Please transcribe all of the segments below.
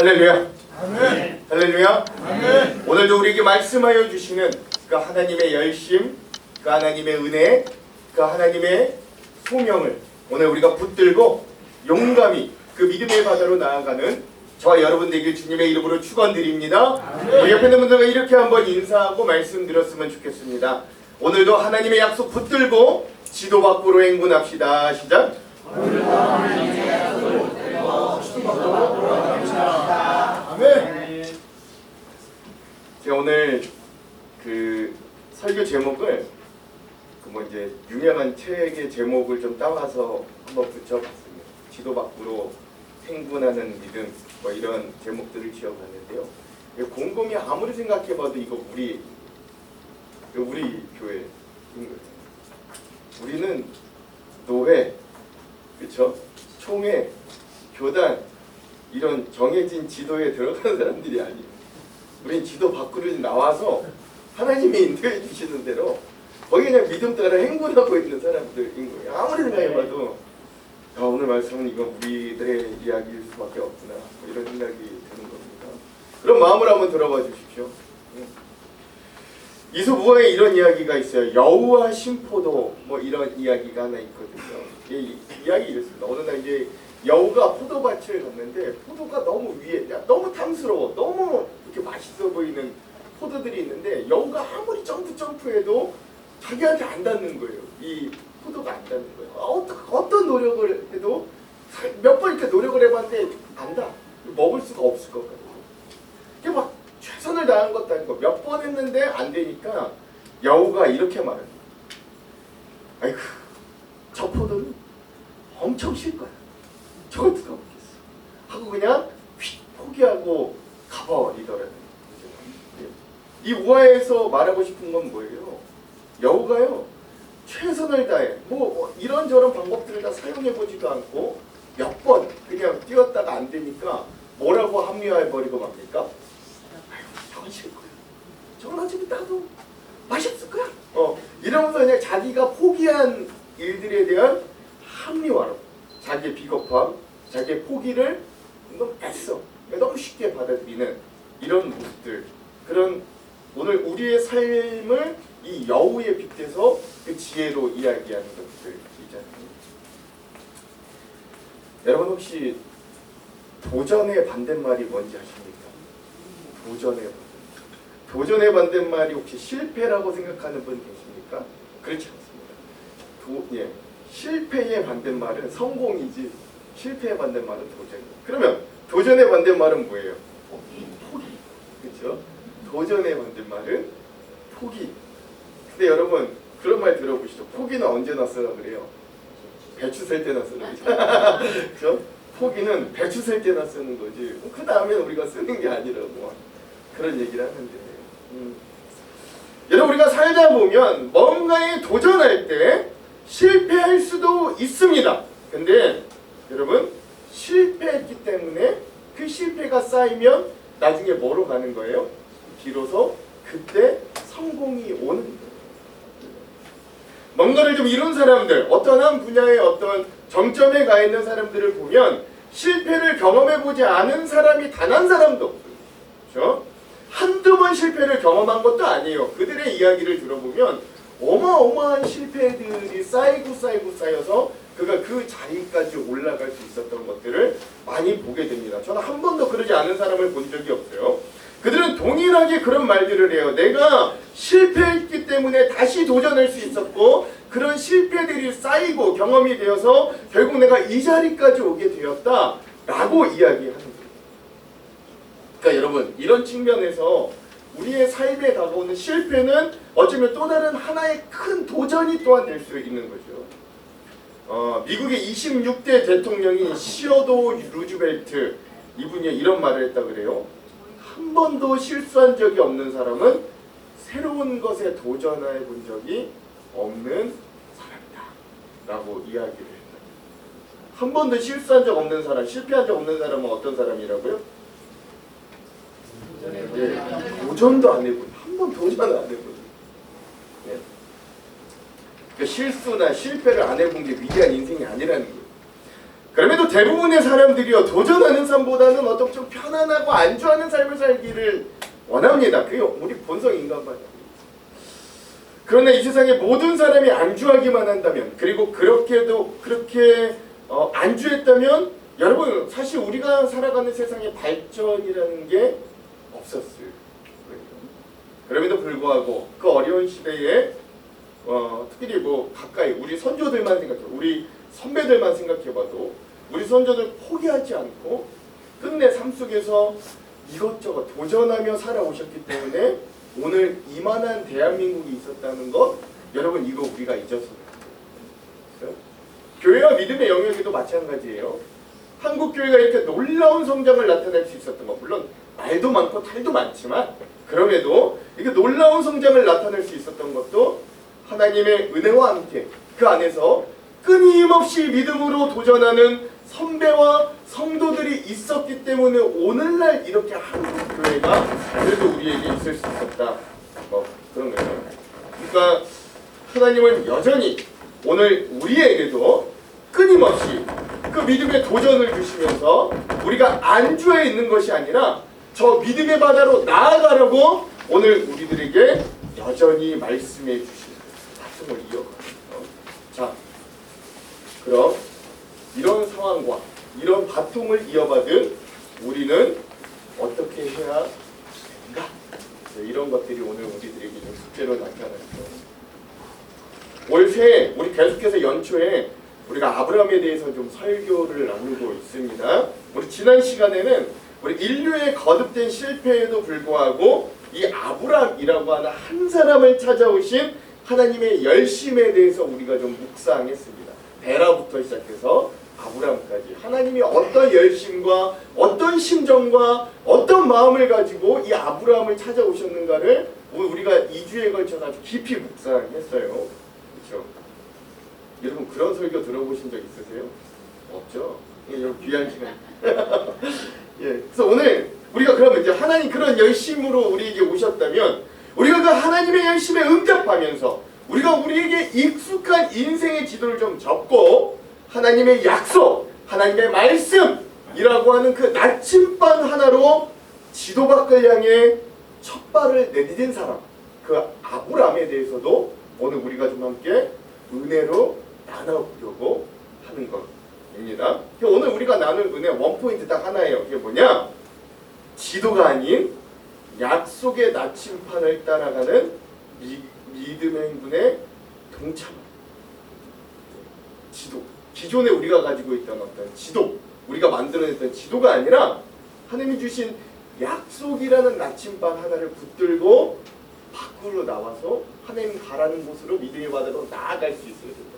할렐루야. 아멘. 할렐루야. 아멘. 오늘도 우리에게 말씀하여 주시는 그 하나님의 열심, 그 하나님의 은혜, 그 하나님의 소명을 오늘 우리가 붙들고 용감히 그 믿음의 바다로 나아가는 저와 여러분 되길 주님의 이름으로 축원드립니다. 우리 옆에 있는 분들과 이렇게 한번 인사하고 말씀 드렸으면 좋겠습니다. 오늘도 하나님의 약속 붙들고 지도 밖으로 행군합시다. 시작. 오늘도 하나님의 약속을 붙들고 지도 밖으로 행군합시다. 아멘. 제가 오늘 그 설교 제목을 뭐 이제 유명한 책의 제목을 좀 따와서 한번 붙여봤습니다. 지도 밖으로 행군하는 믿음, 뭐 이런 제목들을 지어봤는데요. 곰곰이 아무리 생각해봐도 이거 우리 교회인 거예요. 우리는 노회, 그렇죠? 총회, 교단 이런 정해진 지도에 들어가는 사람들이 아니에요. 우린 지도 밖으로 나와서 하나님이 인도해 주시는 대로 거기 그냥 믿음 따라 행군하고 있는 사람들인 거예요. 아무리 생각해봐도 오늘 말씀은 이건 우리들의 이야기일 수밖에 없구나, 뭐 이런 생각이 드는 겁니다. 그럼 마음을 한번 들어봐 주십시오. 이소부화에 이런 이야기가 있어요. 여우와 신포도 뭐 이런 이야기가 하나 있거든요. 이 이야기 이렇습니다. 어느 날 이제 여우가 포도밭을 갔는데 포도가 너무 위에, 너무 탐스러워, 너무 이렇게 맛있어 보이는 포도들이 있는데 여우가 아무리 점프해도 자기한테 안 닿는 거예요. 이 포도가 안 닿는 거예요. 어떤 노력을 해도 몇 번 이렇게 노력을 해봤는데 안 닿아. 먹을 수가 없을 것 같아요. 이게 막 최선을 다한 것도 아니고 몇 번 했는데 안 되니까 여우가 이렇게 말해요. 아이고, 저 포도는 엄청 실 거야. 저걸 누가 먹겠어. 하고 그냥 휙 포기하고 가버리더라고요. 이 우화에서 말하고 싶은 건 뭐예요? 여우가요, 최선을 다해 뭐 이런저런 방법들을 다 사용해보지도 않고 몇 번 그냥 뛰었다가 안 되니까 뭐라고 합리화해버리고 맙니까? 아이고, 저건 싫을 거야. 저건 어차피 나도 맛있을 거야. 이러면서 그냥 자기가 포기한 일들에 대한 합리화로 자기의 비겁함, 자기의 포기를 너무 뺐어. 너무 쉽게 받아들이는 이런 모습들, 그런 오늘 우리의 삶을 이 여우에 빗대서 그 지혜로 이야기하는 것들이잖아요. 여러분 혹시 도전의 반대말이 뭔지 아십니까? 도전의 반대말이 혹시 실패라고 생각하는 분 계십니까? 그렇지 않습니다. 실패의 반대말은 성공이지 실패의 반대말은 도전이에요. 그러면 도전의 반대말은 뭐예요? 포기. 그렇죠? 도전의 반대말은 포기. 근데 여러분 그런 말 들어보시죠. 포기는 언제나 쓰라 그래요? 배추 셀 때나 쓰는 거죠. 그렇죠? 포기는 배추 셀 때나 쓰는 거지. 그 다음에 우리가 쓰는 게 아니라고 그런 얘기를 하는데. 여러분 우리가 살다 보면 뭔가에 도전할 때 실패할 수도 있습니다. 근데 여러분 실패했기 때문에 그 실패가 쌓이면 나중에 뭐로 가는 거예요? 비로소 그때 성공이 오는 거예요. 뭔가를 좀 이룬 사람들, 어떤 한 분야의 어떤 정점에 가 있는 사람들을 보면 실패를 경험해보지 않은 사람이 단 한 사람도 없어요. 그렇죠? 한두 번 실패를 경험한 것도 아니에요. 그들의 이야기를 들어보면 어마어마한 실패들이 쌓여서 그가 그 자리까지 올라갈 수 있었던 것들을 많이 보게 됩니다. 저는 한 번도 그러지 않은 사람을 본 적이 없어요. 그들은 동일하게 그런 말들을 해요. 내가 실패했기 때문에 다시 도전할 수 있었고 그런 실패들이 쌓이고 경험이 되어서 결국 내가 이 자리까지 오게 되었다 라고 이야기하는 거예요. 그러니까 여러분 이런 측면에서 우리의 삶에 다가오는 실패는 어쩌면 또 다른 하나의 큰 도전이 또한 될 수 있는 거죠. 미국의 26대 대통령인 시어도 루즈벨트, 이분이 이런 말을 했다 그래요. 한 번도 실수한 적이 없는 사람은 새로운 것에 도전해 본 적이 없는 사람이다 라고 이야기를 했다. 한 번도 실수한 적 없는 사람, 실패한 적 없는 사람은 어떤 사람이라고요? 도전도 안 해본, 한 번 도전 안 해본. 그러니까 실수나 실패를 안 해본 게 위대한 인생이 아니라는 거예요. 그럼에도 대부분의 사람들이요 도전하는 삶보다는 어떤 좀 편안하고 안주하는 삶을 살기를 원합니다. 그게 우리 본성 인간만이에요. 그러나 이 세상의 모든 사람이 안주하기만 한다면, 그리고 그렇게 안주했다면, 여러분 사실 우리가 살아가는 세상에 발전이라는 게 없었을 거예요. 그럼에도 불구하고 그 어려운 시대에 특히 뭐 가까이 우리 선조들만 생각해, 우리 선배들만 생각해봐도 우리 선조들 포기하지 않고 끝내 삶 속에서 이것저것 도전하며 살아오셨기 때문에 오늘 이만한 대한민국이 있었다는 것, 여러분 이거 우리가 잊어서는 안 돼요. 교회와 믿음의 영역에도 마찬가지예요. 한국 교회가 이렇게 놀라운 성장을 나타낼 수 있었던 것, 물론 말도 많고 탈도 많지만 그럼에도 이렇게 놀라운 성장을 나타낼 수 있었던 것도 하나님의 은혜와 함께 그 안에서 끊임없이 믿음으로 도전하는 선배와 성도들이 있었기 때문에 오늘날 이렇게 한국 교회가 그래도 우리에게 있을 수 있었다. 그런 거예요. 그러니까 하나님은 여전히 오늘 우리에게도 끊임없이 그 믿음의 도전을 주시면서 우리가 안주해 있는 것이 아니라 저 믿음의 바다로 나아가려고 오늘 우리들에게 여전히 말씀해 주시는 말씀을 이어가요. 자, 그럼 이런 상황과 이런 바통을 이어받은 우리는 어떻게 해야 되는가? 이런 것들이 오늘 우리들에게 좀 숙제로 나타났죠. 올 새해 우리 계속해서 연초에 우리가 아브라함에 대해서 좀 설교를 나누고 있습니다. 우리 지난 시간에는 우리 인류의 거듭된 실패에도 불구하고 이 아브라함이라고 하는 한 사람을 찾아오신 하나님의 열심에 대해서 우리가 좀 묵상했습니다. 베라부터 시작해서 아브라함까지 하나님이 어떤 열심과 어떤 심정과 어떤 마음을 가지고 이 아브라함을 찾아오셨는가를 우리가 2주에 걸쳐서 아주 깊이 묵상했어요. 그렇죠? 여러분 그런 설교 들어보신 적 있으세요? 없죠? 예, 여러분 귀한 시간. 예, 그래서 오늘 우리가 그러면 이제 하나님 그런 열심으로 우리에게 오셨다면 우리가 그 하나님의 열심에 응답하면서 우리가 우리에게 익숙한 인생의 지도를 좀 접고 하나님의 약속, 하나님의 말씀이라고 하는 그 나침반 하나로 지도 밖을 향해 첫 발을 내디딘 사람, 그 아브라함에 대해서도 오늘 우리가 좀 함께 은혜로 나눠보려고 하는 것입니다. 오늘 우리가 나눌 은혜 원포인트 딱 하나예요. 그게 뭐냐? 지도가 아닌 약속의 나침판을 따라가는 믿음의 행군의 동참. 지도. 기존에 우리가 가지고 있던 어떤 지도, 우리가 만들어냈던 지도가 아니라 하나님이 주신 약속이라는 나침반 하나를 붙들고 밖으로 나와서 하나님 가라는 곳으로 믿음의 바다로 나아갈 수 있어야 된다.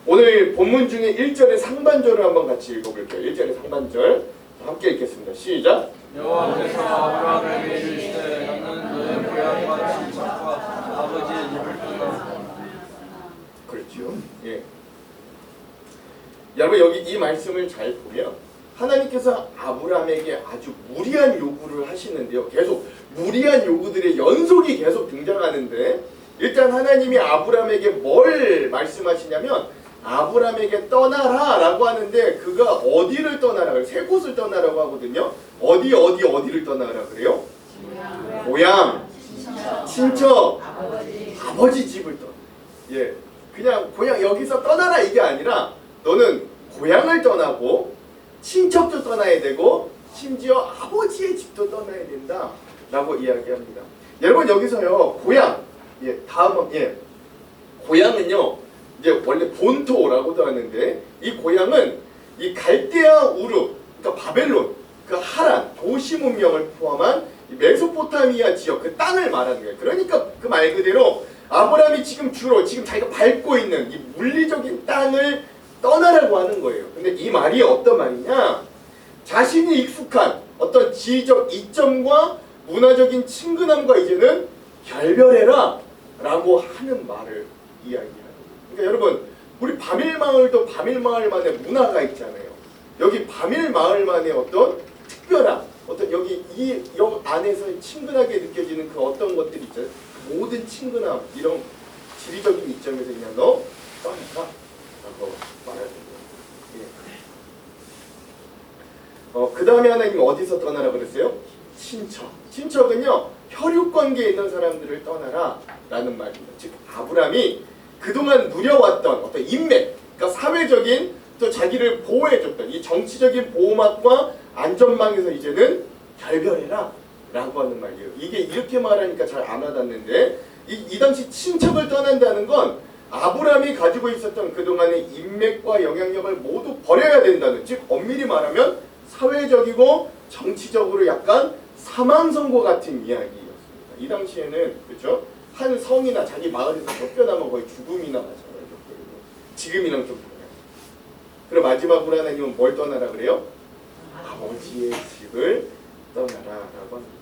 오늘 본문 중에 1절의 상반절을 한번 같이 읽어볼게요. 1절의 상반절 함께 읽겠습니다. 시작. 여호와께서 아브라함에게 이르시되 너는 너의 고향과 친척과 아버지의 집을 떠나. 그렇죠. 예. 여러분 여기 이 말씀을 잘 보면 하나님께서 아브라함에게 아주 무리한 요구를 하시는데요. 계속 무리한 요구들의 연속이 계속 등장하는데 일단 하나님이 아브라함에게 뭘 말씀하시냐면 아브라함에게 떠나라 라고 하는데 그가 어디를 떠나라 그래요? 세 곳을 떠나라고 하거든요. 어디를 떠나라 그래요? 고향, 친척, 아버지 집을 떠나. 예, 그냥 고향 여기서 떠나라 이게 아니라 너는 고향을 떠나고 친척도 떠나야 되고 심지어 아버지의 집도 떠나야 된다 라고 이야기합니다. 여러분 여기서요 고향, 예, 다음 고향은요 이제 원래 본토라고도 하는데 이 고향은 이 갈대아 우르, 그러니까 바벨론, 그 하란 도시 문명을 포함한 이 메소포타미아 지역 그 땅을 말하는 거예요. 그러니까 그 말 그대로 아브라함이 지금 자기가 밟고 있는 이 물리적인 땅을 떠나라고 하는 거예요. 근데 이 말이 어떤 말이냐? 자신이 익숙한 어떤 지리적 이점과 문화적인 친근함과 이제는 결별해라 라고 하는 말을 이야기합니다. 그러니까 여러분 우리 바밀마을도 바밀마을만의 문화가 있잖아요. 여기 바밀마을만의 어떤 특별한 어떤 여기 안에서 친근하게 느껴지는 그 어떤 것들이 있잖아요. 모든 친근함 이런 지리적인 이점에서 그냥 너 떠나라 라고 그 다음에 하나님이 어디서 떠나라 그랬어요? 친척. 친척은요 혈육관계에 있는 사람들을 떠나라 라는 말입니다. 즉 아브라함이 그동안 누려왔던 어떤 인맥, 그러니까 사회적인 또 자기를 보호해줬던 이 정치적인 보호막과 안전망에서 이제는 결별해라 라고 하는 말이에요. 이게 이렇게 말하니까 잘 안 와닿는데 이 당시 친척을 떠난다는 건 아브라함이 가지고 있었던 그동안의 인맥과 영향력을 모두 버려야 된다는, 즉 엄밀히 말하면 사회적이고 정치적으로 약간 사망 선고 같은 이야기였습니다. 이 당시에는 그렇죠? 한 성이나 자기 마을에서 쫓겨나면 거의 죽음이나 마찬가지였거든요. 지금이랑 좀 달라요. 그리고 마지막으로 하나님은 뭘 떠나라 그래요? 아버지의 집을 떠나라라고 합니다.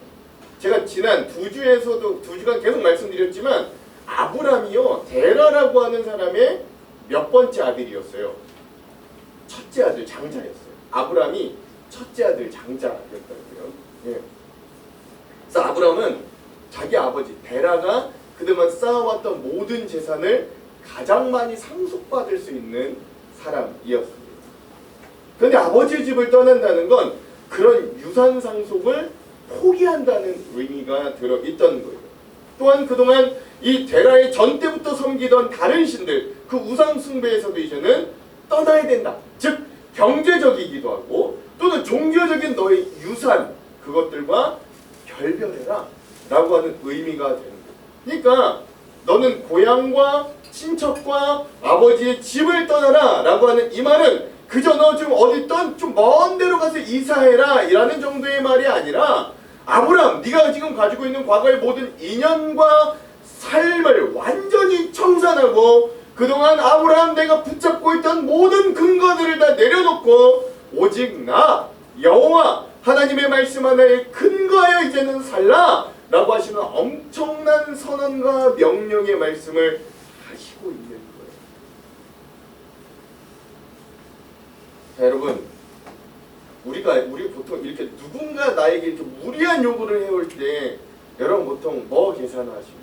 제가 지난 두 주간 계속 말씀드렸지만 아브라함이요 데라라고 하는 사람의 몇 번째 아들이었어요. 첫째 아들 장자였어요. 아브라함이 첫째 아들 장자였다고요. 예. 그래서 아브라함은 자기 아버지 데라가 그동안 쌓아왔던 모든 재산을 가장 많이 상속받을 수 있는 사람이었습니다. 그런데 아버지의 집을 떠난다는 건 그런 유산 상속을 포기한다는 의미가 들어있던 거예요. 또한 그동안 이 데라의 전 때부터 섬기던 다른 신들, 그 우상 숭배에서도 이제는 떠나야 된다. 즉 경제적이기도 하고 또는 종교적인 너의 유산 그것들과 결별해라 라고 하는 의미가 되는 거예요. 그러니까 너는 고향과 친척과 아버지의 집을 떠나라 라고 하는 이 말은 그저 너 좀 어디 좀 먼 데로 가서 이사해라 이라는 정도의 말이 아니라 아브라함 네가 지금 가지고 있는 과거의 모든 인연과 삶을 완전히 청산하고 그동안 아브라함 내가 붙잡고 있던 모든 근거들을 다 내려놓고 오직 나 여호와 하나님의 말씀 하나에 근거하여 이제는 살라 라고 하시는 엄청난 선언과 명령의 말씀을 하시고 있는 거예요. 자 여러분, 우리 보통 이렇게 누군가 나에게 이렇게 무리한 요구를 해올 때 여러분 보통 뭐 계산하십니까?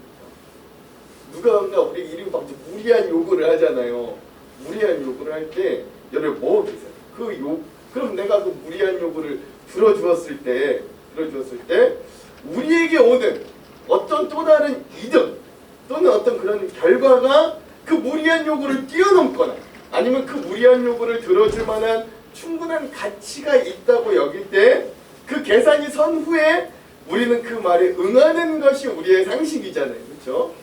누가 우리 이름 막 무리한 요구를 하잖아요. 무리한 요구를 할 때 여러분 뭐 계산? 그럼 내가 그 무리한 요구를 들어주었을 때 우리에게 오는 어떤 또 다른 이득 또는 어떤 그런 결과가 그 무리한 요구를 뛰어넘거나 아니면 그 무리한 요구를 들어줄 만한 충분한 가치가 있다고 여길 때 그 계산이 선 후에 우리는 그 말에 응하는 것이 우리의 상식이잖아요. 그렇죠?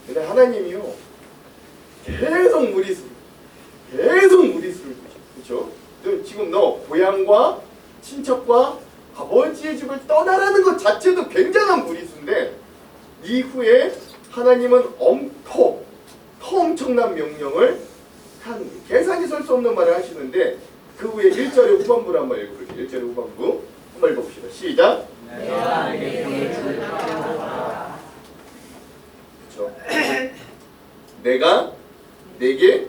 근데 하나님이요 계속 무리수를 그렇죠? 지금 너 고향과 친척과 아버지의 집을 떠나라는 것 자체도 굉장한 무리수인데 이후에 하나님은 더 엄청난 명령을 계산이 설 수 없는 말을 하시는데 그 후에 1절의 후반부를 한번 읽어볼게요. 1절의 후반부 한번 읽어봅시다. 시작. 내가 내게 줄 그렇죠? 내가 내게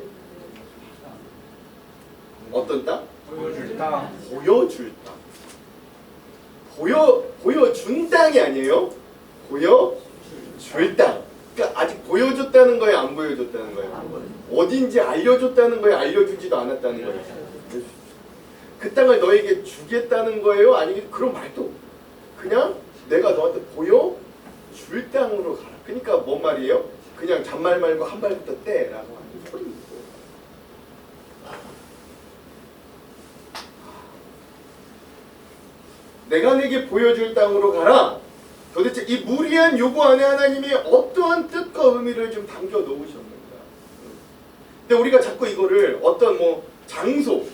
어떤 땅? 보여줄 땅. 보여줄 땅. 보여준 땅이 아니에요. 보여줄 땅. 그러니까 아직 보여줬다는 거예요, 안 보여줬다는 거예요? 어딘지 알려줬다는 거예요, 알려주지도 않았다는 거예요? 그 땅을 너에게 주겠다는 거예요? 아니면 그런 말도 그냥 내가 너한테 보여줄 땅으로 가라. 그러니까 뭔 말이에요? 그냥 잔말 말고 한 발부터 떼라고 하는 소리입니다. 내가 내게 보여줄 땅으로 가라. 도대체 이 무리한 요구 안에 하나님이 어떠한 뜻과 의미를 좀 담겨 놓으셨는가? 근데 우리가 자꾸 이거를 어떤 장소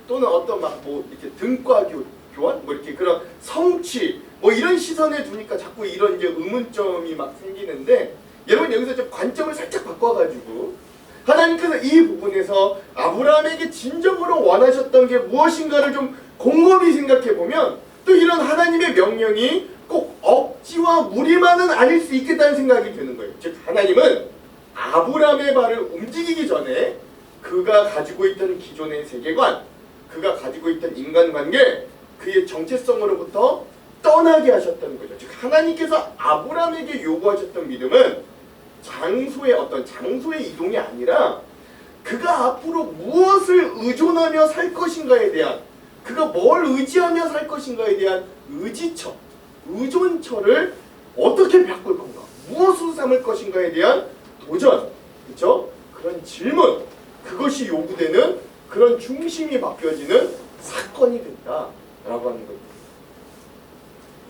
또는 어떤 이렇게 등과 교환 이렇게 그런 성취 이런 시선에 두니까 자꾸 이런 이제 의문점이 막 생기는데 여러분 여기서 좀 관점을 살짝 바꿔가지고 하나님께서 이 부분에서 아브라함에게 진정으로 원하셨던 게 무엇인가를 좀 곰곰이 생각해 보면 또 이런 하나님의 명령이 꼭 억지와 무리만은 아닐 수 있겠다는 생각이 드는 거예요. 즉 하나님은 아브라함의 발을 움직이기 전에 그가 가지고 있던 기존의 세계관, 그가 가지고 있던 인간관계, 그의 정체성으로부터 떠나게 하셨던 거죠. 즉 하나님께서 아브라함에게 요구하셨던 믿음은 장소의 이동이 아니라 그가 앞으로 무엇을 의존하며 살 것인가에 대한 그가 뭘 의지하며 살 것인가에 대한 의지처, 의존처를 어떻게 바꿀 건가, 무엇으로 삼을 것인가에 대한 도전, 그렇죠? 그런 질문, 그것이 요구되는 그런 중심이 바뀌어지는 사건이 된다라고 하는 거예요.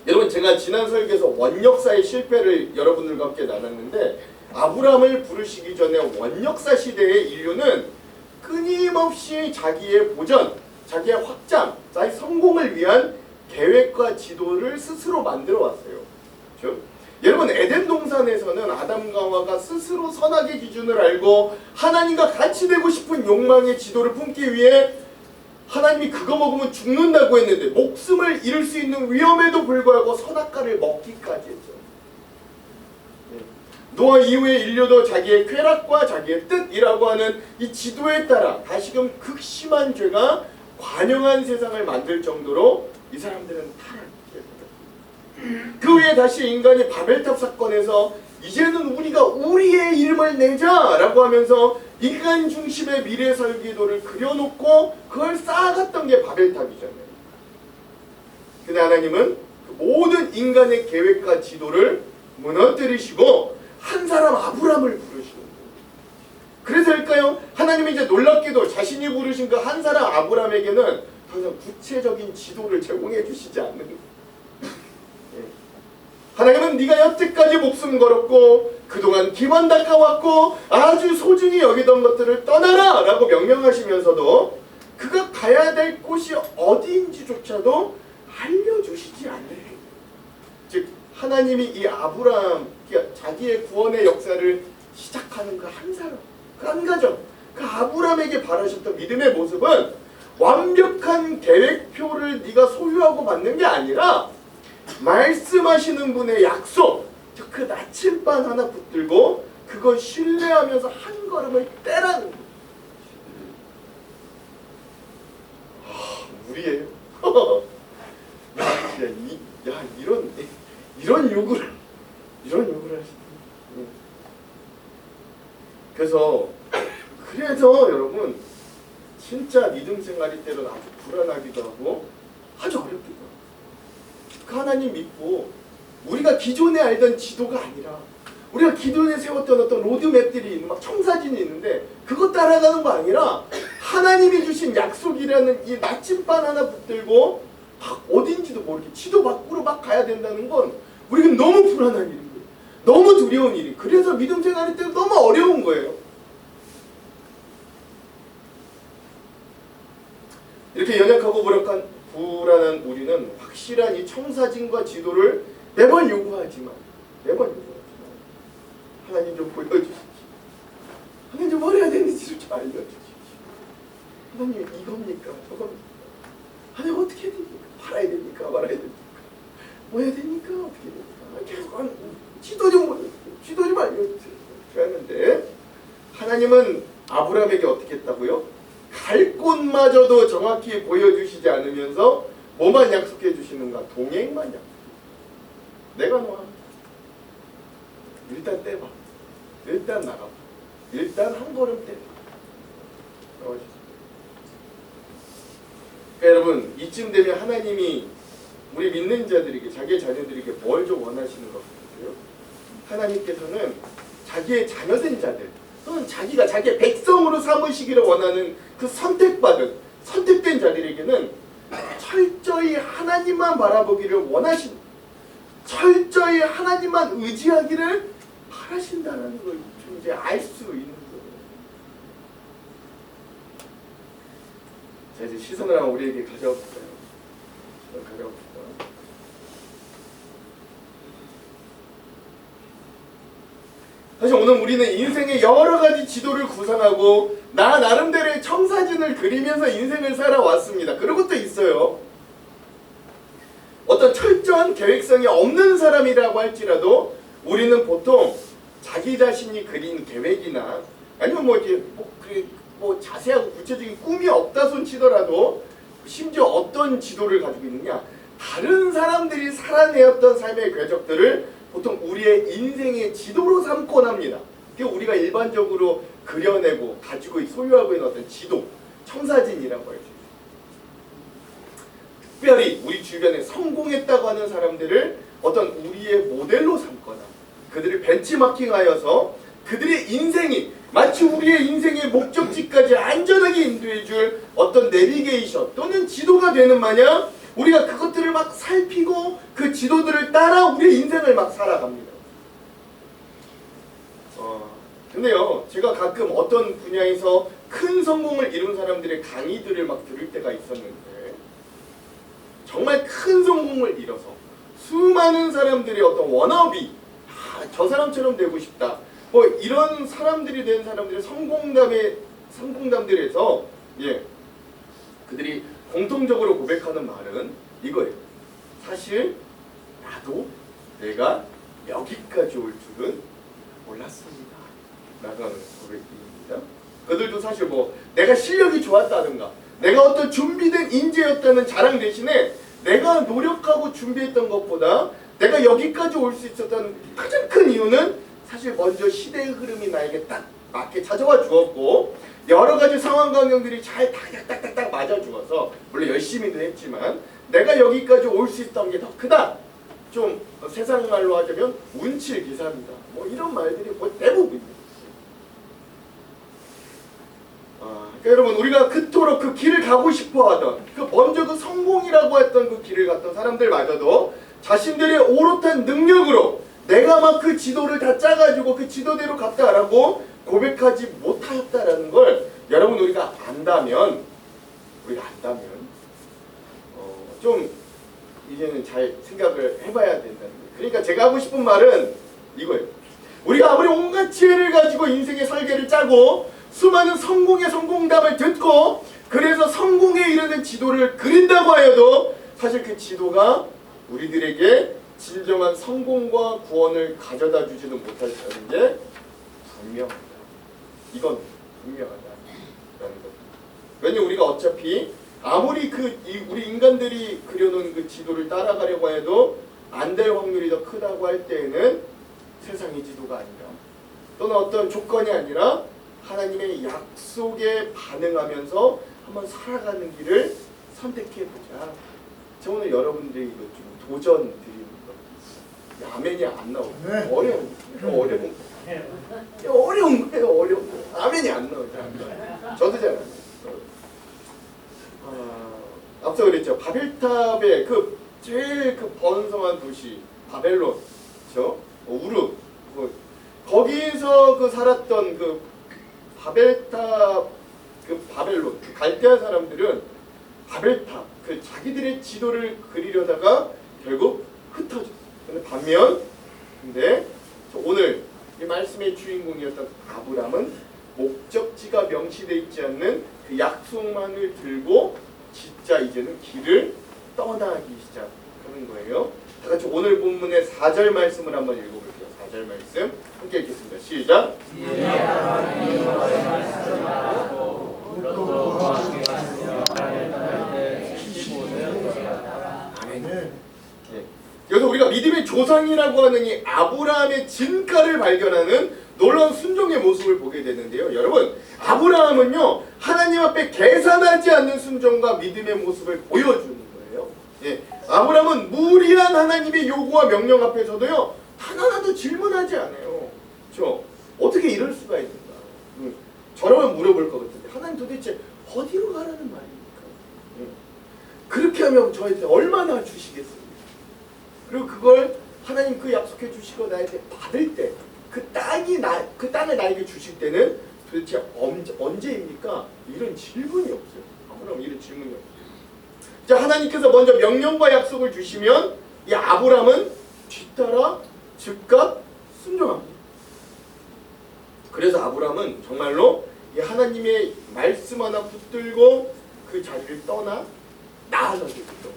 여러분, 제가 지난 설교에서 원역사의 실패를 여러분들과 함께 나눴는데, 아브라함을 부르시기 전에 원역사 시대의 인류는 끊임없이 자기의 보전, 자기의 확장, 자기 성공을 위한 계획과 지도를 스스로 만들어 왔어요. 그렇죠? 여러분, 에덴 동산에서는 아담과 하와가 스스로 선악의 기준을 알고 하나님과 같이 되고 싶은 욕망의 지도를 품기 위해 하나님이 그거 먹으면 죽는다고 했는데 목숨을 잃을 수 있는 위험에도 불구하고 선악과를 먹기까지 했죠. 노아 이후의 인류도 자기의 쾌락과 자기의 뜻이라고 하는 이 지도에 따라 다시금 극심한 죄가 관영한 세상을 만들 정도로 이 사람들은 타락했습니다. 그 후에 다시 인간이 바벨탑 사건에서 이제는 우리가 우리의 이름을 내자라고 하면서 인간 중심의 미래 설계도를 그려놓고 그걸 쌓아갔던 게 바벨탑이잖아요. 근데 하나님은 그 모든 인간의 계획과 지도를 무너뜨리시고 한 사람 아브람을 부르시는 거예요. 그래서일까요? 하나님이 이제 놀랍게도 자신이 부르신 그 한 사람 아브람에게는 더 이상 구체적인 지도를 제공해 주시지 않는 거예요. 하나님은 네가 여태까지 목숨 걸었고 그동안 기만 닦아왔고 아주 소중히 여기던 것들을 떠나라 라고 명령하시면서도 그가 가야 될 곳이 어디인지조차도 알려주시지 않는, 즉 하나님이 이 아브람, 자기의 구원의 역사를 시작하는 그 한 사람, 그 한 가정, 그 아브람에게 바라셨던 믿음의 모습은 완벽한 계획표를 네가 소유하고 받는 게 아니라 말씀하시는 분의 약속, 즉 그 나침반 하나 붙들고 그걸 신뢰하면서 한 걸음을 떼라는 거예요. 무리예요. 이런 요구를 하시는. 그래서 여러분 진짜 믿음 생활이 때로는 아주 불안하기도 하고 아주 어렵기도 하고, 그 하나님 믿고 우리가 기존에 알던 지도가 아니라 우리가 기존에 세웠던 어떤 로드맵들이 있는 막 청사진이 있는데 그거 따라가는 거 아니라 하나님이 주신 약속이라는 이 나침반 하나 붙들고 막 어딘지도 모르게 지도 밖으로 막 가야 된다는 건 우리는 너무 불안한 일인 거예요. 너무 두려운 일이. 그래서 믿음 생활할 때 너무 어려운 거예요. 이렇게 연약하고 불안한 우리는 확실한 이 청사진과 지도를 매번 요구하지만 하나님 좀 보여주십시오. 하나님 좀 뭘 해야 되는지 좀 알려주십시오. 하나님 이겁니까? 저겁니까? 하나님 어떻게 해야 됩니까? 팔아야 됩니까? 말아야 됩니까? 뭐 해야 됩니까? 어떻게 됩니까? 계속 지도 좀 알려주세요. 그랬는데 하나님은 아브라함에게 어떻게 했다고요? 갈 곳마저도 정확히 보여주시지 않으면서 뭐만 약속해 주시는가? 동행만 약속해. 내가 너와 일단 떼봐. 일단 나가봐. 일단 한 걸음 떼봐. 그러니까 여러분, 이쯤 되면 하나님이 우리 믿는 자들에게, 자기의 자녀들에게 뭘 좀 원하시는 것 같아요? 하나님께서는 자기의 자녀된 자들 또는 자기가 자기의 백성으로 삼으시기를 원하는 그 선택된 자들에게는 철저히 하나님만 바라보기를 원하신, 철저히 하나님만 의지하기를 바라신다는 걸 좀 이제 알 수 있는 거예요. 자, 이제 시선을 한번 우리에게 가져와 볼까요? 사실 오늘 우리는 인생의 여러 가지 지도를 구상하고 나 나름대로의 청사진을 그리면서 인생을 살아왔습니다. 그런 것도 있어요. 어떤 철저한 계획성이 없는 사람이라고 할지라도 우리는 보통 자기 자신이 그린 계획이나 아니면 뭐 이렇게 뭐 자세하고 구체적인 꿈이 없다 손 치더라도 심지어 어떤 지도를 가지고 있느냐, 다른 사람들이 살아내었던 삶의 궤적들을 보통 우리의 인생의 지도로 삼곤 합니다. 그게 우리가 일반적으로 그려내고 가지고 소유하고 있는 어떤 지도, 청사진이라고 할 수 있어요. 특별히 우리 주변에 성공했다고 하는 사람들을 어떤 우리의 모델로 삼거나 그들을 벤치마킹하여서 그들의 인생이 마치 우리의 인생의 목적지까지 안전하게 인도해줄 어떤 내비게이션 또는 지도가 되는 마냥 우리가 그것들을 막 살피고 그 지도들을 따라 우리의 인생을 막 살아갑니다. 근데요, 제가 가끔 어떤 분야에서 큰 성공을 이룬 사람들의 강의들을 막 들을 때가 있었는데 정말 큰 성공을 이뤄서 수많은 사람들의 어떤 워너비, 저 사람처럼 되고 싶다, 뭐 이런 사람들이 된 사람들의 성공담들에서 그들이 공통적으로 고백하는 말은 이거예요. 사실 나도 내가 여기까지 올 줄은 몰랐습니다. 라는 고백입니다. 그들도 사실 뭐 내가 실력이 좋았다든가 내가 어떤 준비된 인재였다는 자랑 대신에 내가 노력하고 준비했던 것보다 내가 여기까지 올 수 있었던 가장 큰 이유는 사실 먼저 시대의 흐름이 나에게 딱 맞게 찾아와 주었고 여러 가지 상황 환경들이 잘 딱딱딱딱 맞아 주어서 물론 열심히도 했지만 내가 여기까지 올 수 있었던 게 더 크다. 좀 세상 말로 하자면 운칠기사입니다. 뭐 이런 말들이 거의 대부분입니다. 그러니까 여러분 우리가 그토록 그 길을 가고 싶어하던 그 먼저 그 성공이라고 했던 그 길을 갔던 사람들마저도 자신들의 오롯한 능력으로 내가 막 그 지도를 다 짜가지고 그 지도대로 갔다라고 고백하지 못하였다라는 걸 여러분 우리가 안다면 좀 이제는 잘 생각을 해봐야 된다는 거예요. 그러니까 제가 하고 싶은 말은 이거예요. 우리가 아무리 온갖 지혜를 가지고 인생의 설계를 짜고 수많은 성공의 성공담을 듣고 그래서 성공에 이르는 지도를 그린다고 하여도 사실 그 지도가 우리들에게 진정한 성공과 구원을 가져다 주지는 못한다는 게 분명하다. 이건 분명하다라는 것. 왜냐면 우리가 어차피 아무리 우리 인간들이 그려놓은 그 지도를 따라가려고 해도 안 될 확률이 더 크다고 할 때에는 세상의 지도가 아니라 또는 어떤 조건이 아니라 하나님의 약속에 반응하면서 한번 살아가는 길을 선택해보자. 저 오늘 여러분들이 이거 좀 도전 드리는 거. 아멘이 안 나오고 어려운 거예요. 어려운 거. 아멘이 안 나오죠. 저도 잘 안 나와요. 앞서 그랬죠. 바벨탑의 제일 번성한 도시 바벨론, 그렇죠? 우르, 거기서 살았던 바벨탑, 바벨론, 갈대아 사람들은 바벨탑, 자기들의 지도를 그리려다가 결국 흩어졌어요. 근데 오늘 이 말씀의 주인공이었던 아브람은 목적지가 명시되어 있지 않는 그 약속만을 들고 진짜 이제는 길을 떠나기 시작하는 거예요. 다 같이 오늘 본문의 4절 말씀을 한번 읽어볼게요. 4절 말씀 함께 읽겠습니다. 시작. 아멘. 여기서 우리가 믿음의 조상이라고 하는 이 아브라함의 진가를 발견하는 놀라운 순종의 모습을 보게 되는데요. 여러분, 아브라함은요 하나님 앞에 계산하지 않는 순종과 믿음의 모습을 보여주는 거예요. 아브라함은 무리한 하나님의 요구와 명령 앞에서도요 단 하나도 질문하지 않아요. 그렇죠? 어떻게 이럴 수가 있는가? 저라면 물어볼 것 같은데 하나님 도대체 어디로 가라는 말입니까? 그렇게 하면 저한테 얼마나 주시겠습니까? 그리고 그걸 하나님 그 약속해 주시고 나한테 받을 때 그 땅을 나에게 주실 때는 도대체 언제입니까? 이런 질문이 없어요. 아브라함 이런 질문이 없어요. 자, 하나님께서 먼저 명령과 약속을 주시면 이 아브라함은 뒤따라 즉각 순종합니다. 그래서 아브라함은 정말로 이 하나님의 말씀 하나 붙들고 그 자리를 떠나 나아가게 됐죠.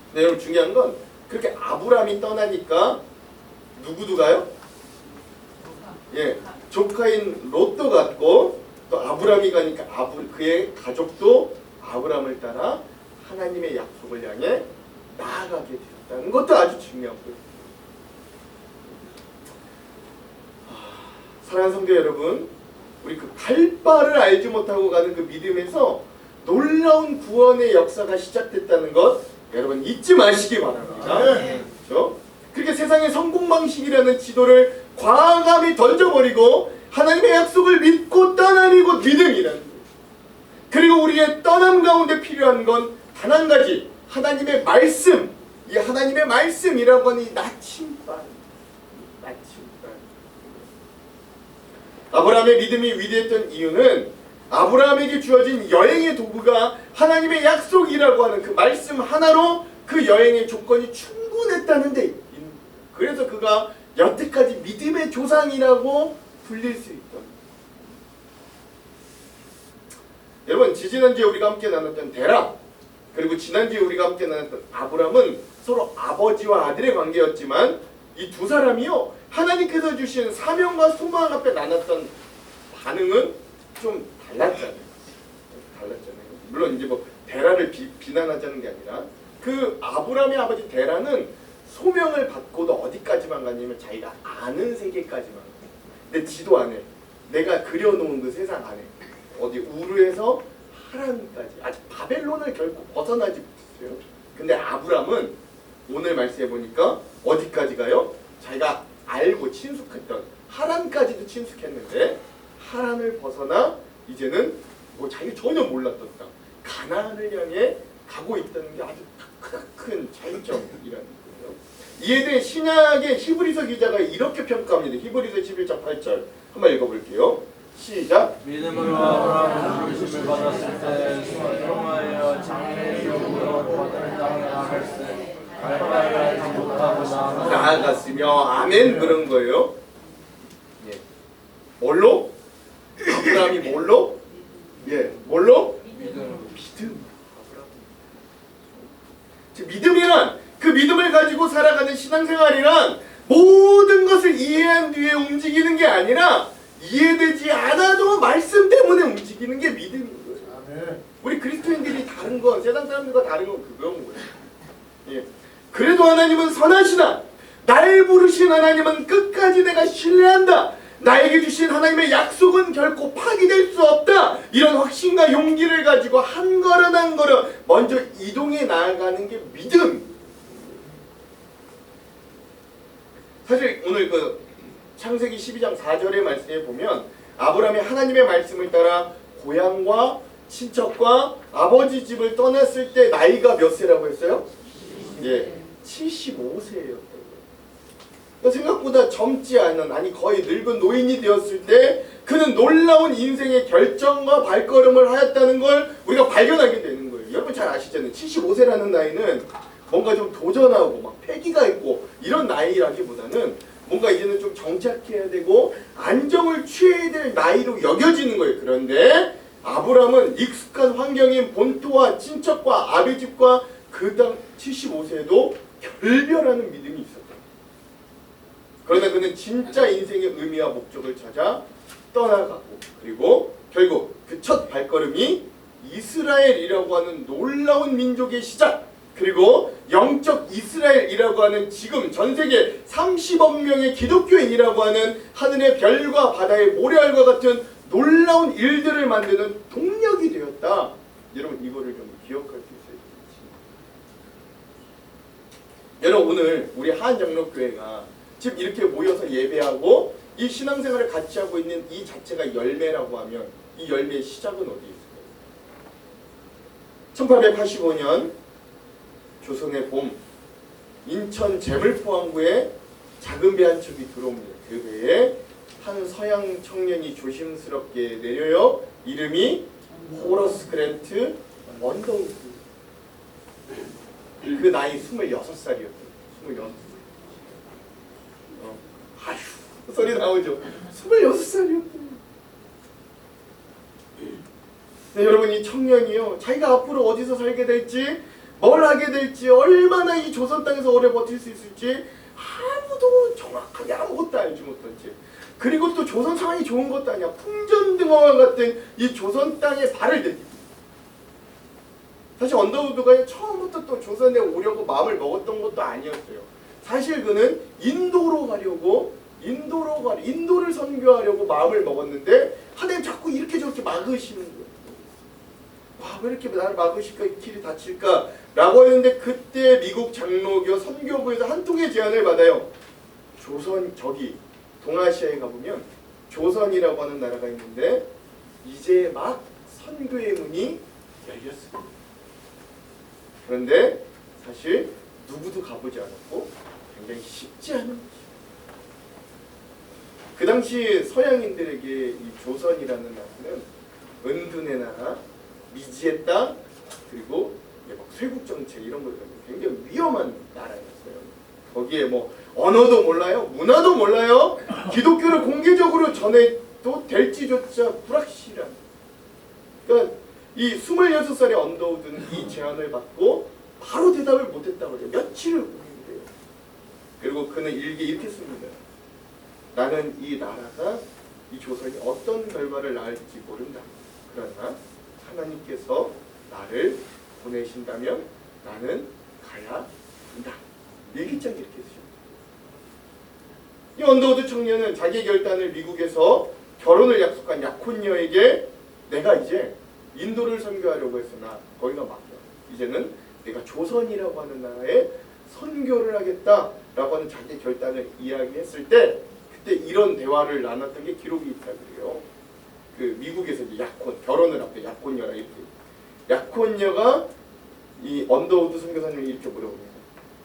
근데 여러분 중요한 건 그렇게 아브라함이 떠나니까 누구도 가요? 조카인 롯도 갔고 또 아브라함이 가니까 그의 가족도 아브라함을 따라 하나님의 약속을 향해 나아가게 되었다는 것도 아주 중요하고요. 사랑하는 성도 여러분, 우리 갈 바를 알지 못하고 가는 그 믿음에서 놀라운 구원의 역사가 시작됐다는 것 여러분 잊지 마시기 바랍니다. 그렇죠? 그렇게 세상의 성공 방식이라는 지도를 과감히 던져버리고 하나님의 약속을 믿고 떠남이 곧 믿음이라는 거예요. 그리고 우리의 떠남 가운데 필요한 건 단 한 가지, 하나님의 말씀. 이 하나님의 말씀이라고 하는 이 나침반. 아브라함의 믿음이 위대했던 이유는 아브라함에게 주어진 여행의 도구가 하나님의 약속이라고 하는 그 말씀 하나로 그 여행의 조건이 충분했다는 데 있는 거예요. 그래서 그가 여태까지 믿음의 조상이라고 불릴 수 있던. 여러분 지지난주에 우리가 함께 나눴던 데라 그리고 지난주에 우리가 함께 나눴던 아브라함은 서로 아버지와 아들의 관계였지만 이 두 사람이요 하나님께서 주신 사명과 소망 앞에 나눴던 반응은 좀 달랐잖아요. 물론 이제 뭐 데라를 비난하자는 게 아니라 그 아브라함의 아버지 데라는 소명을 받고도 어디까지만 가냐면 자기가 아는 세계까지만 가요. 내 지도 안에 내가 그려놓은 그 세상 안에 어디 우르에서 하란까지 아직 바벨론을 결코 벗어나지 못했어요. 근데 아브라함은 오늘 말씀해 보니까 어디까지 가요? 자기가 알고 친숙했던 하란까지도 친숙했는데 하란을 벗어나 이제는 뭐 자기가 전혀 몰랐던 땅 가나안을 향해 가고 있다는 게 아주 큰 차이점이라는 거예요. 이에 대해 신약의 히브리서 기자가 이렇게 평가합니다. 히브리서 11장 8절 한번 읽어볼게요. 시작. 믿음으로 아브라함은 부르심을 받았을 때 소망하여 장래의 영광으로 받은 땅에 나갔으니 갈바를 못하고 나아갔으며 아멘 그런 거예요. 예. 뭘로? 아브라함이 뭘로? 예, 뭘로? 믿음. 즉 믿음이란 그 믿음을 가지고 살아가는 신앙생활이란 모든 것을 이해한 뒤에 움직이는 게 아니라 이해되지 않아도 말씀 때문에 움직이는 게 믿음인 거예요. 우리 그리스도인들이 다른 건 세상 사람들과 다른 건 그건 거예요. 예. 그래도 하나님은 선하시다. 날 부르신 하나님은 끝까지 내가 신뢰한다. 나에게 주신 하나님의 약속은 결코 파기될 수 없다. 이런 확신과 용기를 가지고 한 걸음 한 걸음 먼저 이동해 나아가는 게 믿음. 사실 오늘 그 창세기 12장 4절의 말씀에 보면 아브라함이 하나님의 말씀을 따라 고향과 친척과 아버지 집을 떠났을 때 나이가 몇 세라고 했어요? 예, 75세였던 거예요. 생각보다 젊지 않은 아니 거의 늙은 노인이 되었을 때 그는 놀라운 인생의 결정과 발걸음을 하였다는 걸 우리가 발견하게 되는 거예요. 여러분 잘 아시잖아요. 75세라는 나이는 뭔가 좀 도전하고 막 패기가 있고 이런 나이라기보다는 뭔가 이제는 좀 정착해야 되고 안정을 취해야 될 나이로 여겨지는 거예요. 그런데 아브라함은 익숙한 환경인 본토와 친척과 아비 집과 그 당 75세에도 결별하는 믿음이 있었다. 그러나 그는 진짜 인생의 의미와 목적을 찾아 떠나가고 그리고 결국 그 첫 발걸음이 이스라엘이라고 하는 놀라운 민족의 시작 그리고 영적 이스라엘이라고 하는 지금 전세계 30억 명의 기독교인이라고 하는 하늘의 별과 바다의 모래알과 같은 놀라운 일들을 만드는 동력이 되었다. 여러분 이거를 좀 기억할 수 있어야 되겠지. 여러분 오늘 우리 한정록교회가 지금 이렇게 모여서 예배하고 이 신앙생활을 같이 하고 있는 이 자체가 열매라고 하면 이 열매의 시작은 어디에 있을까요? 1885년 조선의 봄 인천 제물포항구에 작은 배 한 척이 들어옵니다. 그 배에 한 서양 청년이 조심스럽게 내려요. 이름이 호러스 그랜트 원더우드. 그 나이 26살이었어요. 26살. 아휴 소리 나오죠. 26살이었어요. 네, 여러분 이 청년이요. 자기가 앞으로 어디서 살게 될지 뭘 하게 될지 얼마나 이 조선 땅에서 오래 버틸 수 있을지 아무도 정확하게 아무것도 알지 못한 채 그리고 또 조선 상황이 좋은 것도 아니야. 풍전등화와 같은 이 조선 땅에 발을 들이고 사실 언더우드가 처음부터 또 조선에 오려고 마음을 먹었던 것도 아니었어요. 사실 그는 인도로 가려고 인도를 선교하려고 마음을 먹었는데 하나님 자꾸 이렇게 저렇게 막으시는 거예요. 왜 이렇게 나를 막으실까, 길이 닫힐까 라고 했는데, 그때 미국 장로교 선교부에서 한 통의 제안을 받아요. 조선, 저기 동아시아에 가보면 조선이라고 하는 나라가 있는데 이제 막 선교의 문이 열렸습니다. 그런데 사실 누구도 가보지 않았고 굉장히 쉽지 않은 거죠. 그 당시 서양인들에게 이 조선이라는 나라는 은둔의 나라, 미지의 땅, 그리고 막 쇄국 정책 이런 것들 굉장히 위험한 나라였어요. 거기에 뭐 언어도 몰라요, 문화도 몰라요, 기독교를 공개적으로 전해도 될지조차 불확실한. 그러니까 이 26살의 언더우드는 이 제안을 받고 바로 대답을 못했다고 해요. 며칠을 고민해요. 그리고 그는 일기에 이렇게 씁니다. 나는 이 나라가, 이 조선이 어떤 결과를 낳을지 모른다. 그러나 하나님께서 나를 보내신다면 나는 가야 한다. 일기장에 이렇게 쓰셨어요. 이 언더우드 청년은 자기 결단을 미국에서 결혼을 약속한 약혼녀에게 내가 이제 인도를 선교하려고 했으나 거기가 막혀. 이제는 내가 조선이라고 하는 나라에 선교를 하겠다라고 하는 자기 결단을 이야기했을 때 그때 이런 대화를 나눴던 게 기록이 있다 그래요. 그 미국에서 이제 약혼, 결혼을 앞에 약혼녀라 이렇게. 약혼녀가 이 언더우드 선교사님이 이렇게 물어봅니다.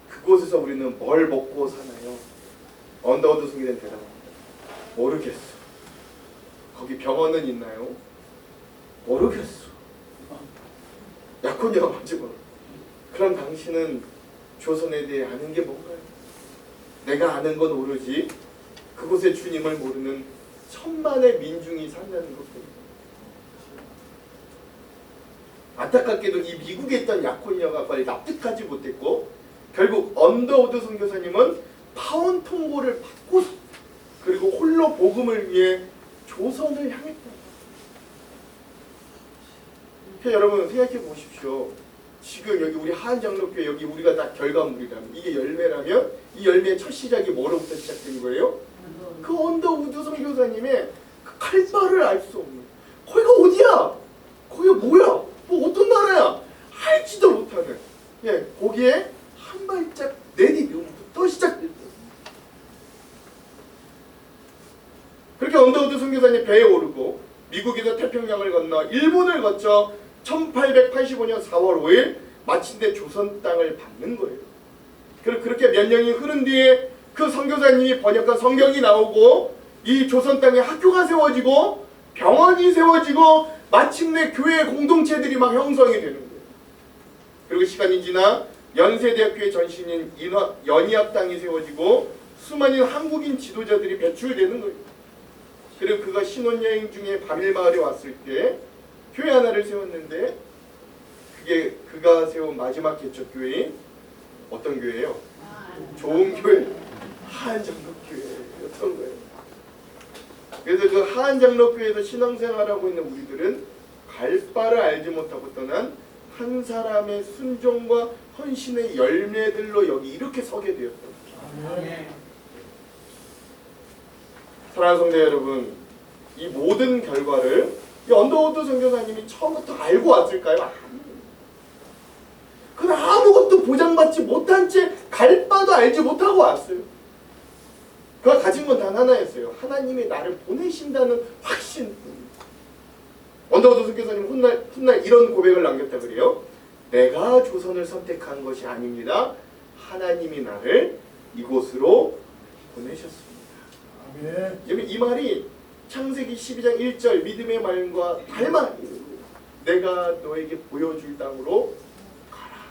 그곳에서 우리는 뭘 먹고 사나요? 언더우드 선교사님 대답합니다. 모르겠어. 거기 병원은 있나요? 모르겠어. 약혼녀가 먼저 물어. 그럼 당신은 조선에 대해 아는 게 뭔가요? 내가 아는 건 오로지 그곳의 주님을 모르는 천만의 민중이 산다는 것뿐입니다. 안타깝게도 이 미국에 있던 약혼녀가 빨리 납득하지 못했고 결국 언더우드 선교사님은 파원 통보를 받고 그리고 홀로 복음을 위해 조선을 향했다. 그러니까 여러분 생각해 보십시오. 지금 여기 우리 하안장로교회 여기 우리가 다 결과물이라면 이게 열매라면 이 열매의 첫 시작이 뭐로부터 시작된 거예요? 그 언더우드 선교사님의 그 칼바를 알 수 없는 거기가 어디야? 거기가 뭐야? 뭐 어떤 나라야? 알지도 못하는 거기에 한 발짝 내디디부터 시작됐다. 그렇게 언더우드 선교사님 배에 오르고 미국에서 태평양을 건너 일본을 거쳐 1885년 4월 5일 마침내 조선 땅을 받는 거예요. 그렇게 몇 년이 흐른 뒤에 그 선교사님이 번역한 성경이 나오고 이 조선 땅에 학교가 세워지고 병원이 세워지고 마침내 교회 공동체들이 막 형성이 되는 거예요. 그리고 시간이 지나 연세대학교의 전신인 연희학당이 세워지고 수많은 한국인 지도자들이 배출되는 거예요. 그리고 그가 신혼여행 중에 바밀마을에 왔을 때 교회 하나를 세웠는데 그게 그가 세운 마지막 개척교회인 어떤 교회예요? 좋은 교회, 하안장로교회였던 거예요. 그래서 그 하안장로교회에서 신앙생활하고 있는 우리들은 갈 바를 알지 못하고 떠난 한 사람의 순종과 헌신의 열매들로 여기 이렇게 서게 되었던 거예요. 사랑하는 성도 여러분, 이 모든 결과를 이 언더우드 선교사님이 처음부터 알고 왔을까요? 그는 아무것도 보장받지 못한 채 갈 바도 알지 못하고 왔어요. 그가 가진 건 단 하나였어요. 하나님이 나를 보내신다는 확신. 언더우드 선교사님 훗날 이런 고백을 남겼다 그래요. 내가 조선을 선택한 것이 아닙니다. 하나님이 나를 이곳으로 보내셨습니다. 아멘. 이 말이 창세기 12장 1절 믿음의 말과 닮아. 내가 너에게 보여줄 땅으로 가라.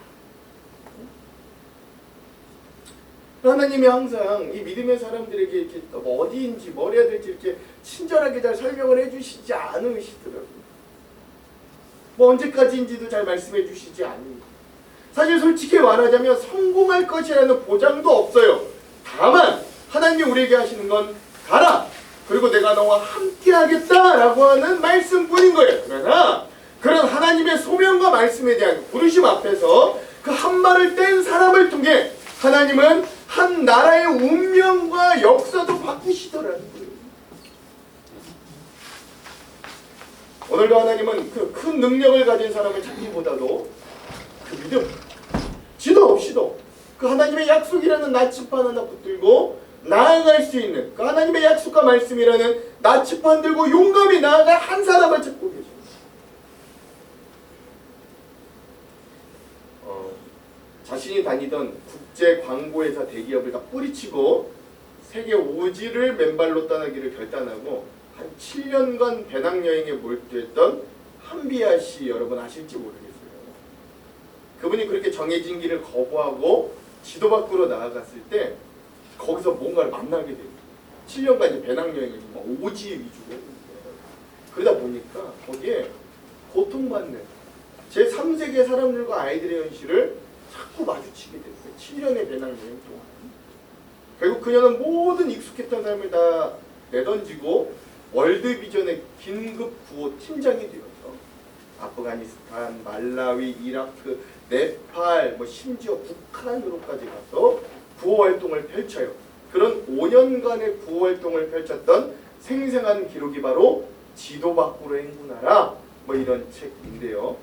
하나님이 항상 이 믿음의 사람들에게 이렇게 어디인지 뭘 해야 될지 이렇게 친절하게 잘 설명을 해주시지 않으시더라고요. 뭐 언제까지인지도 잘 말씀해 주시지 않습니다. 사실 솔직히 말하자면 성공할 것이라는 보장도 없어요. 다만 하나님이 우리에게 하시는 건 가라. 그리고 내가 너와 함께 하겠다라고 하는 말씀뿐인 거예요. 그러나 그런 하나님의 소명과 말씀에 대한 부르심 앞에서 그 한 말을 뗀 사람을 통해 하나님은 한 나라의 운명과 역사도 바꾸시더라는 거예요. 오늘도 하나님은 그 큰 능력을 가진 사람을 찾기보다도 그 믿음, 지도 없이도 그 하나님의 약속이라는 나침반 하나 붙들고 나아갈 수 있는 그 하나님의 약속과 말씀이라는 나침반 들고 용감히 나아갈 한 사람을 찾고 계십니다. 자신이 다니던 국제 광고회사 대기업을 다 뿌리치고 세계 5지를 맨발로 떠나기를 결단하고 한 7년간 배낭여행에 몰두했던 한비아 씨 여러분 아실지 모르겠어요. 그분이 그렇게 정해진 길을 거부하고 지도 밖으로 나아갔을 때 거기서 뭔가를 만나게 돼요. 7년간 이제 배낭여행을 5지 위주로 했는데 그러다 보니까 거기에 고통받는 제3세계 사람들과 아이들의 현실을 자꾸 마주치게 됐어요. 7년의 배낭여행 동안. 결국 그녀는 모든 익숙했던 삶을 다 내던지고 월드비전의 긴급 구호 팀장이 되어서 아프가니스탄, 말라위, 이라크, 네팔, 심지어 북한으로까지 가서 구호 활동을 펼쳐요. 그런 5년간의 구호 활동을 펼쳤던 생생한 기록이 바로 지도 밖으로 행군하라 이런 책인데요.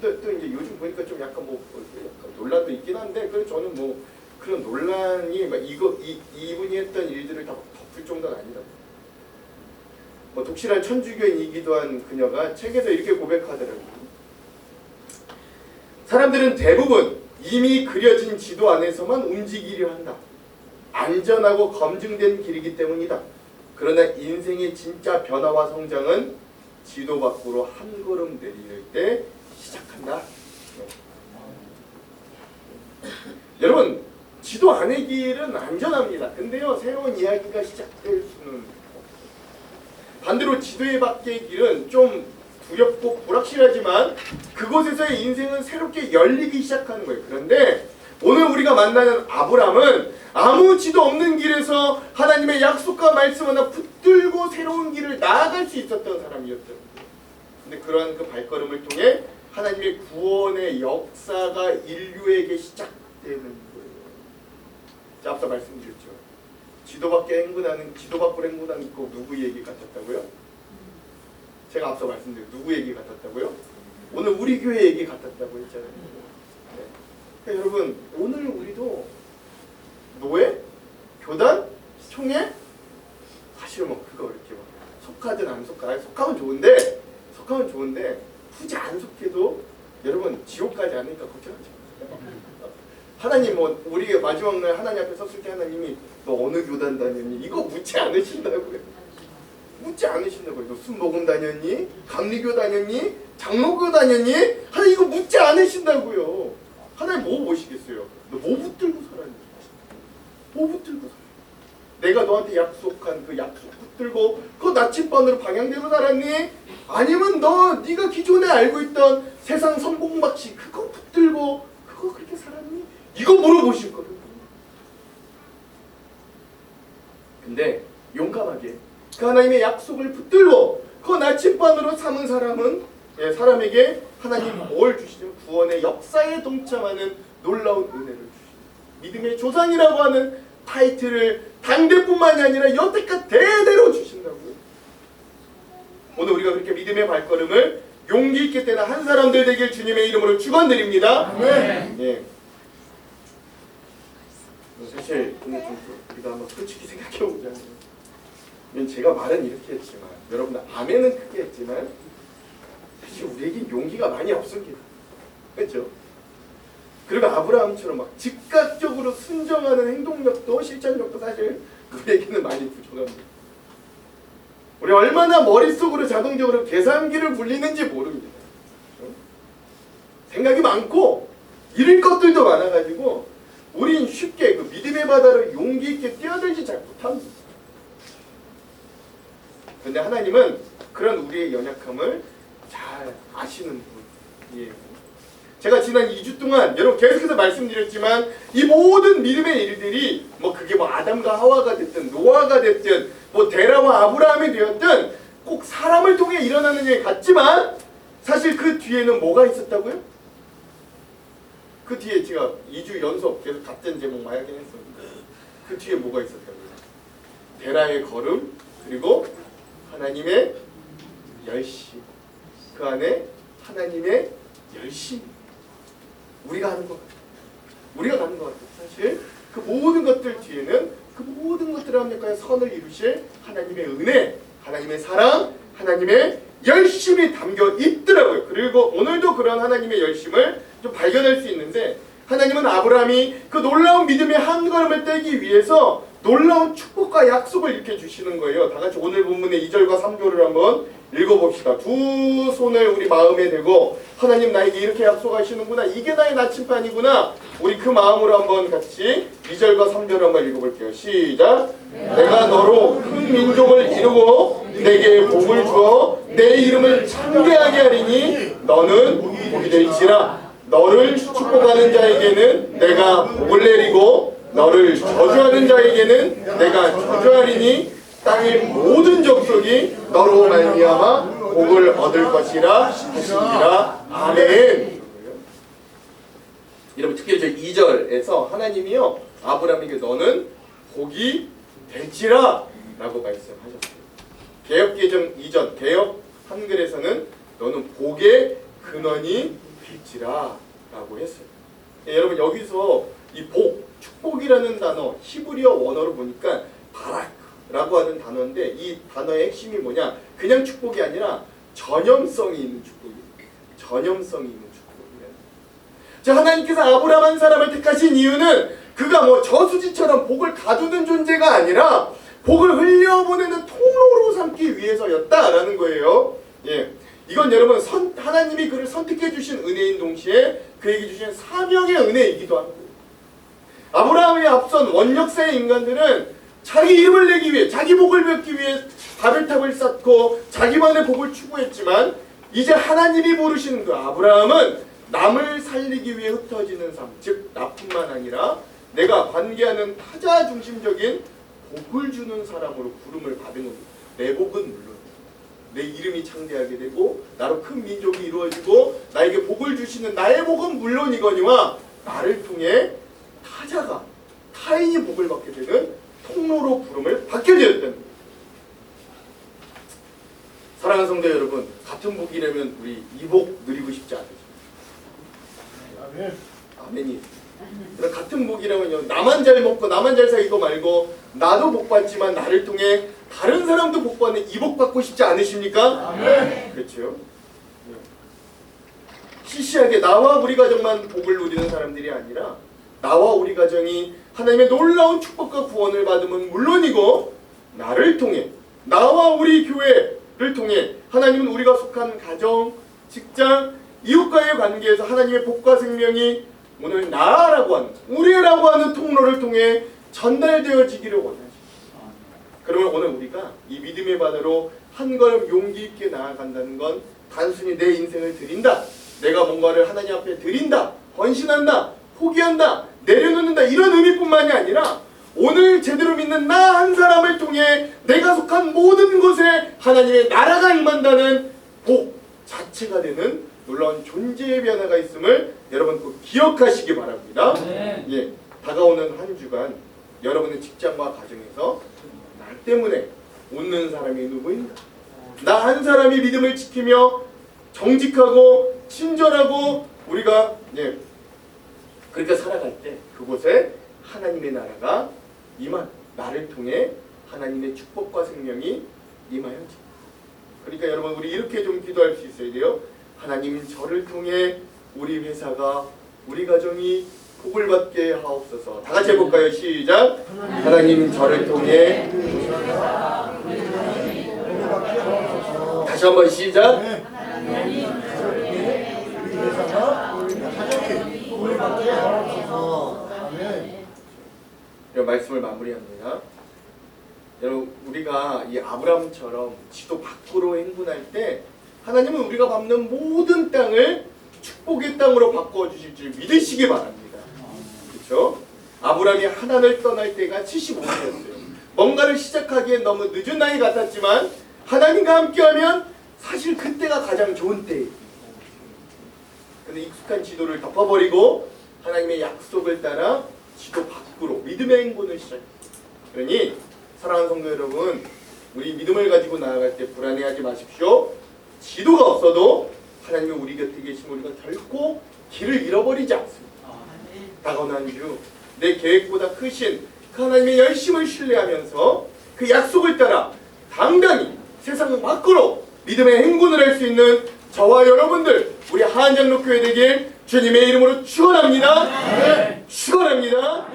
또 이제 요즘 보니까 좀 약간 약간 논란도 있긴 한데 저는 그런 논란이 이분이 했던 일들을 다 덮을 정도는 아니다. 독실한 천주교인이기도 한 그녀가 책에서 이렇게 고백하더라고요. 사람들은 대부분 이미 그려진 지도 안에서만 움직이려 한다. 안전하고 검증된 길이기 때문이다. 그러나 인생의 진짜 변화와 성장은 지도 밖으로 한 걸음 내릴 때 시작한다. 여러분, 지도 안의 길은 안전합니다. 근데요, 새로운 이야기가 시작될 수는 반대로 지도의 밖의 길은 좀 두렵고 불확실하지만 그곳에서의 인생은 새롭게 열리기 시작하는 거예요. 그런데 오늘 우리가 만나는 아브람은 아무 지도 없는 길에서 하나님의 약속과 말씀 하나 붙들고 새로운 길을 나아갈 수 있었던 사람이었죠. 근데 그러한 그 발걸음을 통해 하나님의 구원의 역사가 인류에게 시작되는 거예요. 자, 앞서 말씀드렸죠. 지도 밖으로 행군하는 거 누구 얘기 같았다고요? 제가 앞서 말씀드린 누구 얘기 같았다고요? 오늘 우리 교회 얘기 같았다고 했잖아요. 네. 그러니까 여러분, 오늘 우리도 노예, 교단, 총회, 사실은 그거 이렇게 속하든 안 속하, 속하면 좋은데 굳이 안 속해도 여러분 지옥 가지 않으니까 걱정하지 마세요. 하나님 우리가 마지막 날 하나님 앞에 섰을 때 하나님이 너 어느 교단 다녔니? 이거 묻지 않으신다고요. 너 순복음 다녔니? 감리교 다녔니? 장로교 다녔니? 하나님 이거 묻지 않으신다고요. 하나님 뭐 보시겠어요? 너 뭐 붙들고 살았니? 뭐 붙들고 살았니? 내가 너한테 약속한 그 약속 붙들고 그 나침반으로 방향대로 살았니? 아니면 네가 기존에 알고 있던 세상 성공박씨 그거 붙들고 그거 그렇게 살았니? 이거 물어보실 거예요. 근데 용감하게 그 하나님의 약속을 붙들고 그 나침반으로 삼은 사람은 사람에게 하나님 뭘 주시죠? 구원의 역사에 동참하는 놀라운 은혜를 주십니다. 믿음의 조상이라고 하는 타이틀을 당대뿐만이 아니라 여태까지 대대로 주신다고요. 오늘 우리가 그렇게 믿음의 발걸음을 용기 있게 떼는 한 사람들 되길 주님의 이름으로 축원드립니다. 아멘. 예. 사실 오늘 우리가 한번 솔직히 생각해보자면 제가 말은 이렇게 했지만 여러분들 아멘은 크게 했지만 사실 우리에게 용기가 많이 없습니다. 그렇죠? 그리고 아브라함처럼 막 즉각적으로 순종하는 행동력도 실천력도 사실 우리에게는 많이 부족합니다. 우리 얼마나 머릿속으로 자동적으로 계산기를 굴리는지 모릅니다. 생각이 많고 잃을 것들도 많아가지고 우린 쉽게 그 믿음의 바다로 용기 있게 뛰어들지 잘 못합니다. 그런데 하나님은 그런 우리의 연약함을 잘 아시는 분이에요. 제가 지난 2주 동안 여러분 계속해서 말씀드렸지만 이 모든 믿음의 일들이 그게 아담과 하와가 됐든 노아가 됐든 데라와 아브라함이 되었든 꼭 사람을 통해 일어나는 일 같지만 사실 그 뒤에는 뭐가 있었다고요? 그 뒤에 제가 2주 연속 계속 같은 제목 말하긴 했었는데 그 뒤에 뭐가 있었다고요? 데라의 걸음 그리고 하나님의 열심. 그 안에 하나님의 열심. 우리가 하는 것 같아요. 우리가 가는 것 같아요. 사실 그 모든 것들 뒤에는 그 모든 것들을 합력하여 선을 이루실 하나님의 은혜, 하나님의 사랑, 하나님의 열심이 담겨 있더라고요. 그리고 오늘도 그런 하나님의 열심을 좀 발견할 수 있는데, 하나님은 아브라함이 그 놀라운 믿음의 한 걸음을 떼기 위해서 놀라운 축복과 약속을 이렇게 주시는 거예요. 다 같이 오늘 본문의 2절과 3절을 한번 읽어봅시다. 두 손을 우리 마음에 대고 하나님 나에게 이렇게 약속하시는구나, 이게 나의 나침반이구나, 우리 그 마음으로 한번 같이 2절과 3절을 한번 읽어볼게요. 시작. 내가 너로 큰 민족을 이루고 내게 복을 주어 내 이름을 창대하게 하리니 너는 복이 될지라. 너를 축복하는 자에게는 내가 복을 내리고 너를 저주하는 자에게는 내가 저주하리니 땅의 모든 족속이 너로 말미암아 복을 얻을 것이라 하시니라. 아멘. 여러분, 특히 저 2절에서 하나님이요 아브라함에게 너는 복이 될지라 라고 말씀하셨어요. 개역개정 이전 개역 한글에서는 너는 복의 근원이 될지라 라고 했어요. 여러분, 여기서 이 복, 축복이라는 단어 히브리어 원어로 보니까 바라크라고 하는 단어인데, 이 단어의 핵심이 뭐냐, 그냥 축복이 아니라 전염성이 있는 축복이에요. 전염성이 있는 축복이에요. 자, 하나님께서 아브라함 한 사람을 택하신 이유는 그가 뭐 저수지처럼 복을 가두는 존재가 아니라 복을 흘려보내는 통로로 삼기 위해서였다라는 거예요. 예, 이건 여러분 하나님이 그를 선택해 주신 은혜인 동시에 그에게 주신 사명의 은혜이기도 합니다. 아브라함에 앞선 원역사의 인간들은 자기 이름을 내기 위해, 자기 복을 받기 위해 바벨탑을 쌓고 자기만의 복을 추구했지만, 이제 하나님이 부르시는 그 아브라함은 남을 살리기 위해 흩어지는 삶, 즉 나뿐만 아니라 내가 관계하는 타자 중심적인 복을 주는 사람으로 부름을 받은 겁니다. 내 복은 물론 내 이름이 창대하게 되고 나로 큰 민족이 이루어지고 나에게 복을 주시는 나의 복은 물론이거니와 나를 통해 타자가, 타인이 복을 받게 되는 통로로 부름을 받게 되었다는 거예요. 사랑하는 성도 여러분, 같은 복이라면 우리 이 복 누리고 싶지 않으세요? 아멘. 아멘이. 같은 복이라면요, 나만 잘 먹고 나만 잘 살고 말고 나도 복 받지만 나를 통해 다른 사람도 복 받는 이 복 받고 싶지 않으십니까? 아멘. 그렇죠? 시시하게 나와 우리 가정만 복을 누리는 사람들이 아니라 나와 우리 가정이 하나님의 놀라운 축복과 구원을 받으면 물론이고, 나를 통해, 나와 우리 교회를 통해 하나님은 우리가 속한 가정, 직장, 이웃과의 관계에서 하나님의 복과 생명이 오늘 나라고 하는, 우리라고 하는 통로를 통해 전달되어지기를 원하십니다. 그러면 오늘 우리가 이 믿음의 바다로 한 걸음 용기 있게 나아간다는 건 단순히 내 인생을 드린다, 내가 뭔가를 하나님 앞에 드린다, 헌신한다, 포기한다, 내려놓는다, 이런 의미뿐만이 아니라 오늘 제대로 믿는 나 한 사람을 통해 내가 속한 모든 곳에 하나님의 나라가 임한다는 복 자체가 되는 놀라운 존재의 변화가 있음을 여러분 꼭 기억하시기 바랍니다. 네. 예, 다가오는 한 주간 여러분의 직장과 가정에서 나 때문에 웃는 사람이 누구인가? 나 한 사람이 믿음을 지키며 정직하고 친절하고 우리가 그렇게 살아갈 때 그곳에 하나님의 나라가 임한, 나를 통해 하나님의 축복과 생명이 임하여지. 그러니까 여러분, 우리 이렇게 좀 기도할 수 있어야 돼요. 하나님, 저를 통해 우리 회사가, 우리 가정이 복을 받게 하옵소서. 다 같이 해볼까요? 시작. 하나님, 저를 통해, 다시 한번 시작. 이런 말씀을 마무리합니다. 여러분, 우리가 이 아브라함처럼 지도 밖으로 행군할 때 하나님은 우리가 밟는 모든 땅을 축복의 땅으로 바꿔주실 줄 믿으시기 바랍니다. 그렇죠? 아브라함이 하나님을 떠날 때가 75세였어요. 뭔가를 시작하기엔 너무 늦은 나이 같았지만 하나님과 함께하면 사실 그때가 가장 좋은 때예요. 근데 익숙한 지도를 덮어버리고 하나님의 약속을 따라 지도 밖으로 믿음의 행군을 시작했어요. 그러니 사랑하는 성도 여러분, 우리 믿음을 가지고 나아갈 때 불안해하지 마십시오. 지도가 없어도 하나님이 우리 곁에 계시면 우리가 결코 길을 잃어버리지 않습니다. 다가오는 주 내 계획보다 크신 그 하나님의 열심을 신뢰하면서 그 약속을 따라 당당히 세상 밖으로 믿음의 행군을 할 수 있는 저와 여러분들 우리 한장로교회 되길 주님의 이름으로 축원합니다. 축원합니다.